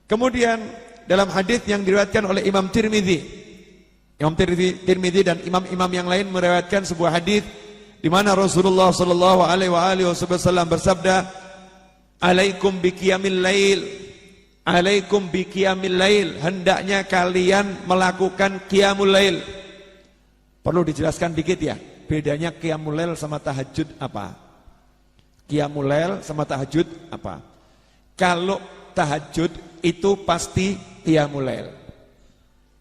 Kemudian dalam hadis yang diriwayatkan oleh Imam Tirmidzi, dan imam-imam yang lain meriwayatkan sebuah hadis di mana Rasulullah sallallahu alaihi wasallam bersabda, "Alaikum biqiyamil lail, alaikum biqiyamil lail." Hendaknya kalian melakukan qiyamul lail. Perlu dijelaskan dikit ya, bedanya qiyamul lail sama tahajud apa? Qiyamul lail sama tahajud apa? Kalau tahajud itu pasti qiyamul lail.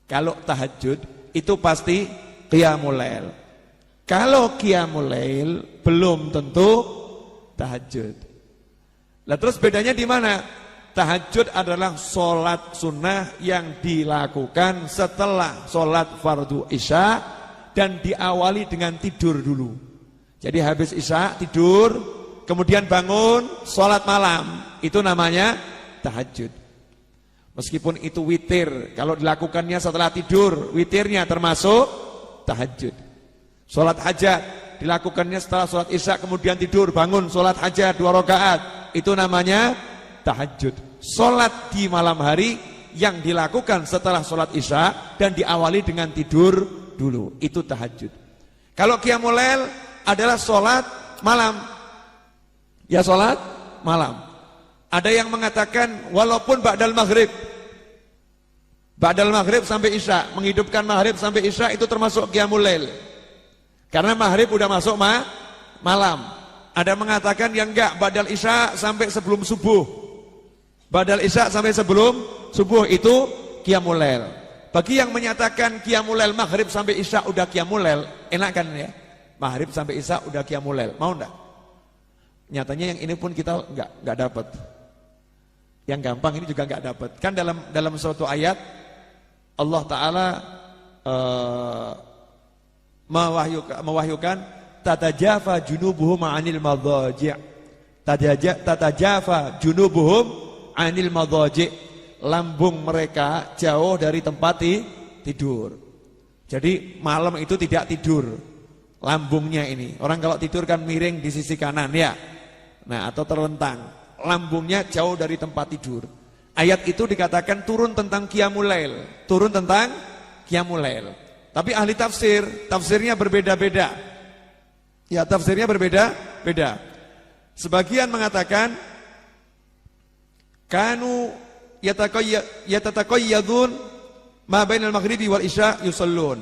Kalau tahajud itu pasti qiyamul lail. Kalau qiyamul lail belum tentu tahajud. Lah terus bedanya di mana? Tahajud adalah sholat sunnah yang dilakukan setelah sholat fardu isya dan diawali dengan tidur dulu. Jadi habis isya tidur, kemudian bangun sholat malam, itu namanya tahajud. Meskipun itu witir, kalau dilakukannya setelah tidur, witirnya termasuk tahajud. Sholat hajat dilakukannya setelah sholat isya kemudian tidur, bangun sholat hajat 2 rakaat, itu namanya tahajud. Sholat di malam hari yang dilakukan setelah sholat isya dan diawali dengan tidur dulu, itu tahajud. Kalau qiyamul lail adalah sholat malam, ya sholat malam. Ada yang mengatakan walaupun ba'dal maghrib, ba'dal maghrib sampai isya, menghidupkan maghrib sampai isya itu termasuk qiyamul lail. Karena maghrib udah masuk malam. Ada mengatakan yang enggak, ba'dal isya sampai sebelum subuh. Ba'dal isya sampai sebelum subuh itu qiyamul lail. Bagi yang menyatakan qiyamul lail maghrib sampai isya udah qiyamul lail, enak kan ya? Maghrib sampai isya udah qiyamul lail, mau enggak? Nyatanya yang ini pun kita enggak dapat. Yang gampang ini juga enggak dapat. Kan dalam suatu ayat Allah Ta'ala mewahyukan tatajafa junubuhum 'anil madhaji'. Tatajafa junubuhum 'anil madhaji'. Lambung mereka jauh dari tempat tidur. Jadi malam itu tidak tidur. Lambungnya ini. Orang kalau tidur kan miring di sisi kanan ya. Nah, atau terlentang. Lambungnya jauh dari tempat tidur. Ayat itu dikatakan turun tentang qiyamul lail, turun tentang qiyamul lail. Tapi ahli tafsirnya berbeda-beda. Ya, tafsirnya berbeda-beda. Sebagian mengatakan kanu yatataqayyadun ma bainal maghribi wal isya yusallun.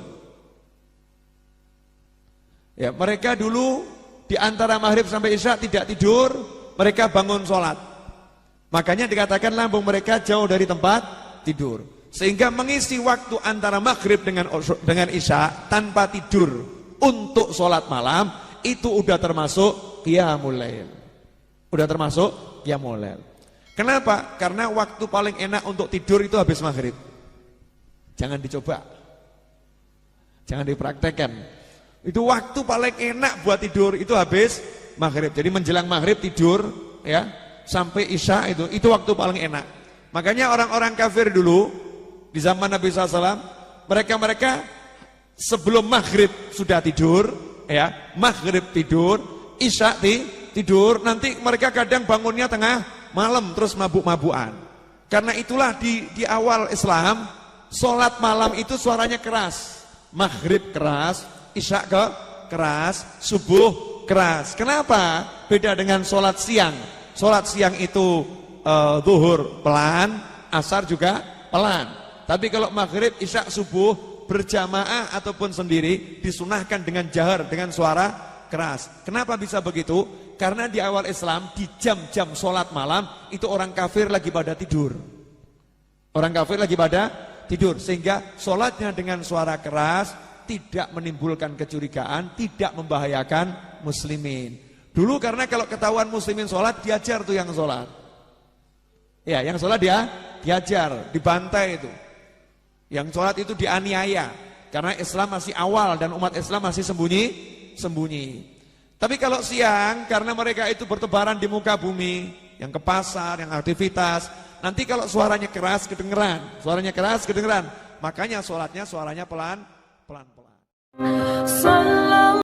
Ya, mereka dulu di antara maghrib sampai isya tidak tidur, mereka bangun sholat. Makanya dikatakan lambung mereka jauh dari tempat tidur. Sehingga mengisi waktu antara maghrib dengan isya tanpa tidur untuk sholat malam, itu udah termasuk qiyamul lail. Udah termasuk qiyamul lail. Kenapa? Karena waktu paling enak untuk tidur itu habis maghrib. Jangan dicoba. Jangan dipraktekkan. Itu waktu paling enak buat tidur itu habis maghrib. Jadi menjelang maghrib tidur ya sampai isya itu waktu paling enak. Makanya orang-orang kafir dulu di zaman Nabi SAW, mereka sebelum maghrib sudah tidur ya, maghrib tidur, isya tidur, nanti mereka kadang bangunnya tengah malam terus mabuk-mabukan. Karena itulah di awal Islam sholat malam itu suaranya keras, maghrib keras, isya keras, subuh keras. Kenapa? Beda dengan sholat siang. Sholat siang itu zuhur pelan, asar juga pelan. Tapi kalau maghrib, isya, subuh berjamaah ataupun sendiri disunahkan dengan jahar, dengan suara keras. Kenapa bisa begitu? Karena di awal Islam di jam-jam sholat malam itu orang kafir lagi pada tidur. Orang kafir lagi pada tidur, sehingga sholatnya dengan suara keras tidak menimbulkan kecurigaan, tidak membahayakan muslimin. Dulu karena kalau ketahuan muslimin sholat, diajar tuh yang sholat. Ya, yang sholat diajar, dibantai itu. Yang sholat itu dianiaya. Karena Islam masih awal dan umat Islam masih sembunyi. Tapi kalau siang, karena mereka itu bertebaran di muka bumi, yang ke pasar, yang aktivitas, nanti kalau suaranya keras kedengeran, makanya sholatnya suaranya pelan-pelan.